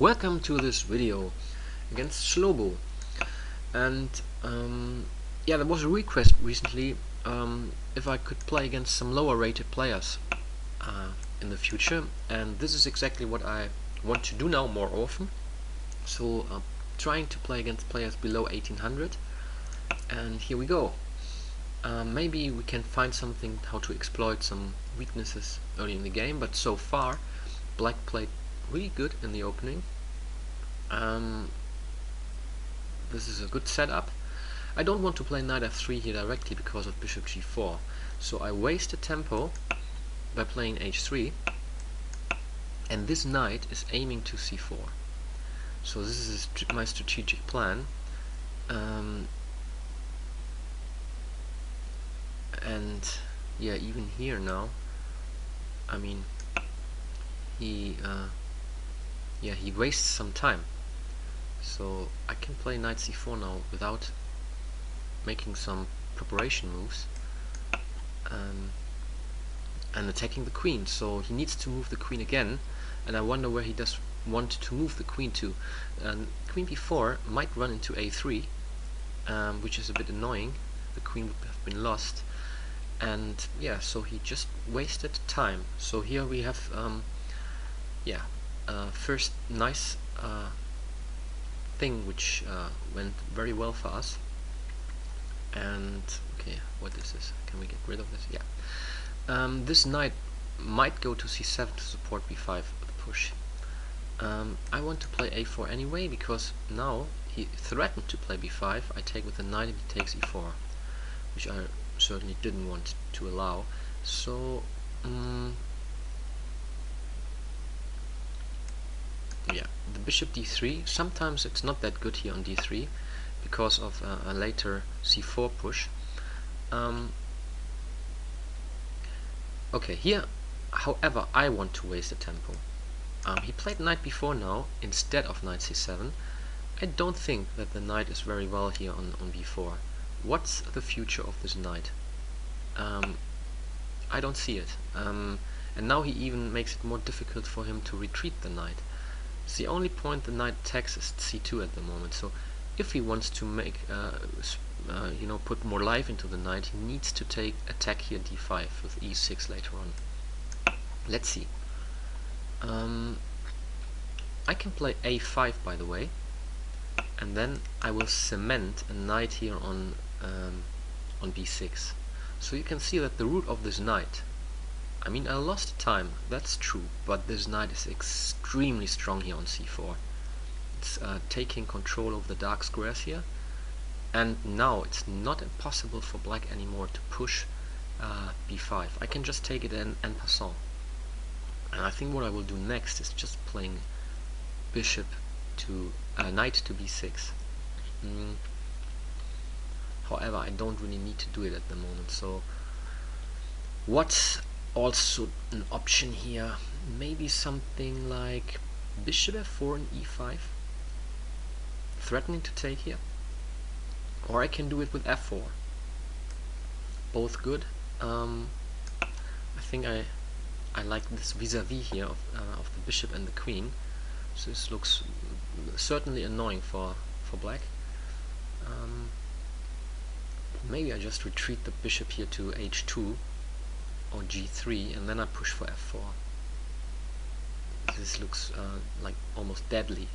Welcome to this video against Slobo. And yeah, there was a request recently if I could play against some lower rated players in the future, and this is exactly what I want to do now more often. So trying to play against players below 1800, and here we go. Maybe we can find something how to exploit some weaknesses early in the game, but so far Black played really good in the opening. This is a good setup. I don't want to play knight f3 here directly because of bishop g4, so I wasted tempo by playing h3, and this knight is aiming to c4. So this is my strategic plan. And yeah, even here now, I mean, he wastes some time. So I can play knight c4 now without making some preparation moves and attacking the queen. So he needs to move the queen again, and I wonder where he does want to move the queen to. Queen b4 might run into a3, which is a bit annoying. The queen would have been lost, and yeah, so he just wasted time. So here we have first nice thing which went very well for us. And okay, what is this? Can we get rid of this? Yeah. This knight might go to c7 to support b5 with the push. I want to play a4 anyway, because now he threatened to play b5. I take with the knight and he takes e4, which I certainly didn't want to allow. So yeah, the bishop d3. Sometimes it's not that good here on d3 because of a later c4 push. Okay, here, however, I want to waste a tempo. He played knight b4 now instead of knight c7. I don't think that the knight is very well here on b4. What's the future of this knight? I don't see it. And now he even makes it more difficult for him to retreat the knight. It's the only point the knight attacks is c2 at the moment. So if he wants to make put more life into the knight, he needs to attack here d5 with e6 later on. Let's see. I can play a5, by the way, and then I will cement a knight here on b6. So you can see that the root of this knight, I mean, I lost time, that's true, but this knight is extremely strong here on c4. It's taking control of the dark squares here, and now it's not impossible for black anymore to push b5. I can just take it en passant. And I think what I will do next is just playing bishop to knight to b6. However, I don't really need to do it at the moment. So what's also an option here? Maybe something like bishop f4 and e5, threatening to take here. Or I can do it with f4. Both good. I think I like this vis-a-vis here of the bishop and the queen. So this looks certainly annoying for black. Maybe I just retreat the bishop here to h2 or g3, and then I push for f4. This looks like almost deadly.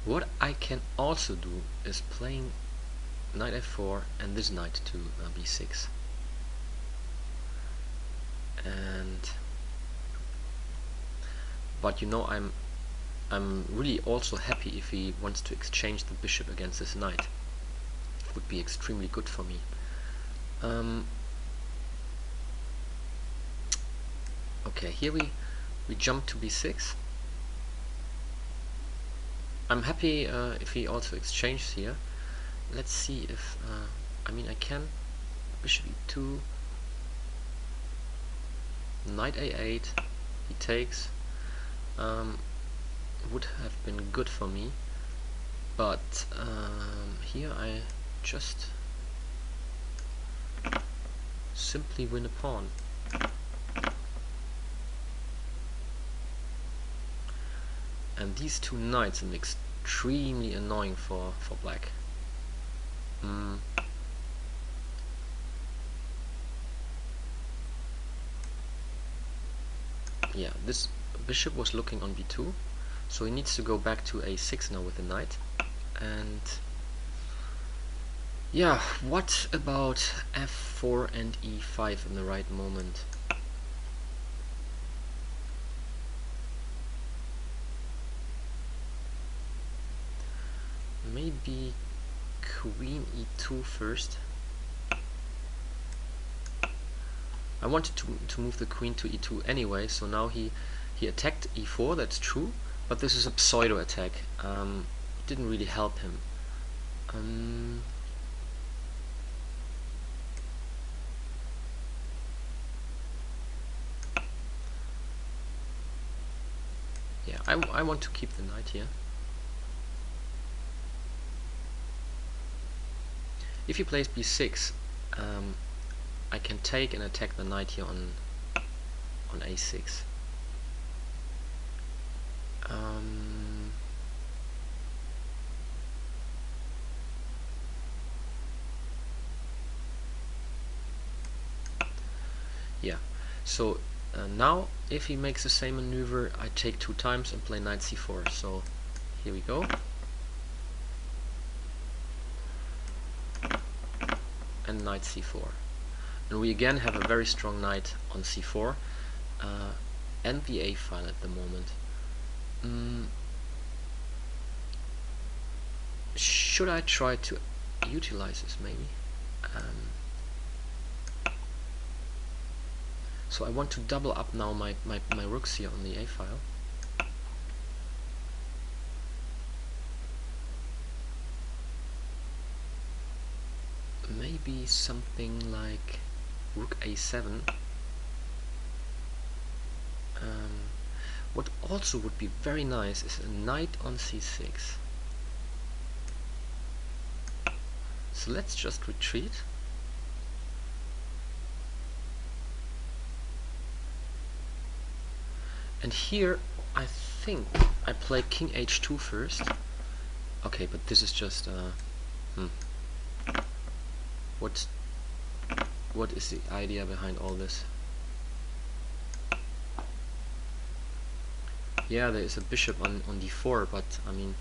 What I can also do is playing knight f4 and this knight to b6. But you know, I'm really also happy if he wants to exchange the bishop against this knight. It would be extremely good for me. Okay, here we jump to b6. I'm happy if he also exchanges here. Let's see if I mean, I can bishop e2, knight a8, he takes. Would have been good for me, but here I just simply win a pawn. And these two knights are extremely annoying for black. Yeah, this bishop was looking on b2, so he needs to go back to a6 now with the knight. And yeah, what about f4 and e5 in the right moment? Maybe queen e2 first. I wanted to move the queen to e2 anyway, so now he attacked e4, that's true, but this is a pseudo attack. It didn't really help him. Yeah, I want to keep the knight here. If he plays b6, I can take and attack the knight here on a6. Yeah, so now if he makes the same maneuver, I take 2 times and play knight c4. So here we go. And knight c4. And we again have a very strong knight on c4 and the a file at the moment. Should I try to utilize this maybe? So I want to double up now my rooks here on the a file. Maybe something like rook a7. What also would be very nice is a knight on c6. So let's just retreat. And here I think I play king h2 first. Okay, but this is just what is the idea behind all this? Yeah, there is a bishop on d4, but I mean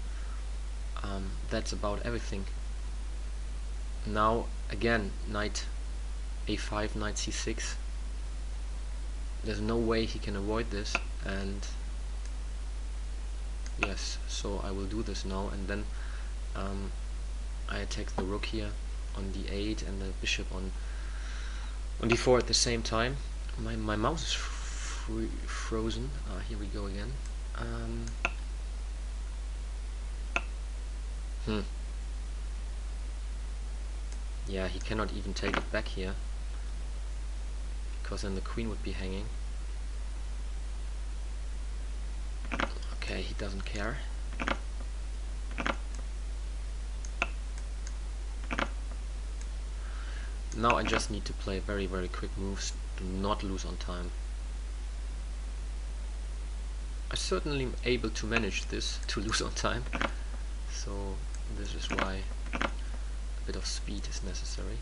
that's about everything. Now again, knight a5, knight c6. There's no way he can avoid this, and yes, so I will do this now, and then I attack the rook here on d8 and the bishop on d4 at the same time. My mouse is frozen. Here we go again. Yeah, he cannot even take it back here, because then the queen would be hanging. Okay, he doesn't care. Now I just need to play very quick moves to not lose on time. I certainly am able to manage this, to lose on time, so this is why a bit of speed is necessary.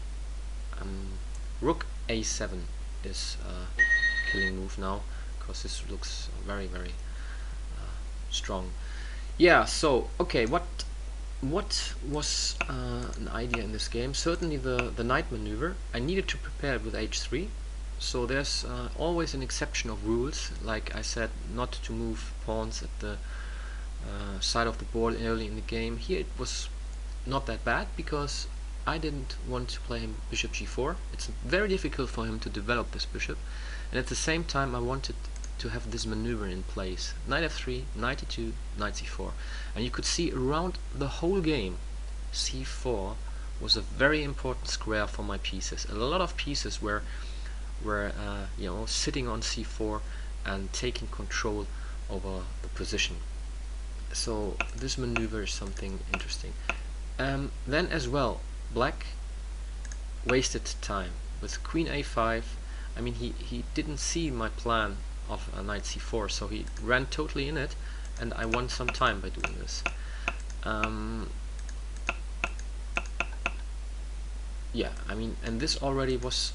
Rook a7 is a killing move now, because this looks very strong. Yeah, so okay, what was an idea in this game? Certainly the knight maneuver. I needed to prepare it with h3. So there's always an exception of rules, like I said, not to move pawns at the side of the board early in the game. Here it was not that bad, because I didn't want to play him bishop g4. It's very difficult for him to develop this bishop, and at the same time I wanted to have this maneuver in place. Knight f3, knight e2, knight c4. And you could see around the whole game c4 was a very important square for my pieces. A lot of pieces were you know, sitting on c4 and taking control over the position. So this maneuver is something interesting. Then as well, black wasted time with queen a5. I mean, he didn't see my plan of knight c4, so he ran totally in it, and I won some time by doing this. Yeah, I mean, and this already was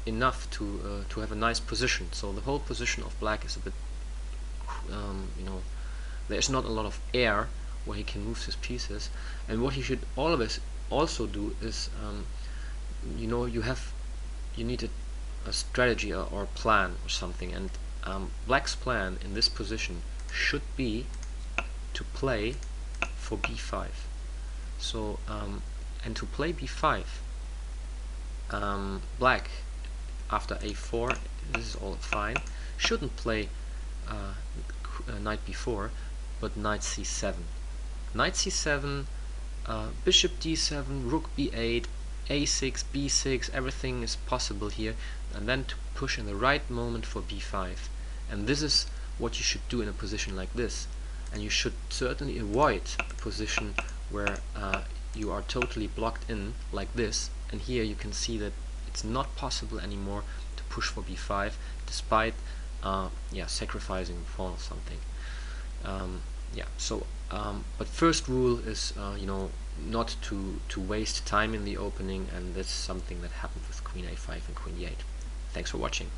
enough to have a nice position. So the whole position of black is a bit, you know, there's not a lot of air where he can move his pieces. And what he should always also do is, you know, you need a strategy or plan or something, and black's plan in this position should be to play for b5. So and to play b5, black after a4, this is all fine, shouldn't play knight b4, but knight c7. Knight c7, bishop d7, rook b8, a6, b6, everything is possible here, and then to push in the right moment for b5. And this is what you should do in a position like this. And you should certainly avoid a position where you are totally blocked in like this. And here you can see that it's not possible anymore to push for b5 despite sacrificing the pawn or something. But first rule is you know, not to waste time in the opening, and that's something that happened with queen a5 and queen e8. Thanks for watching.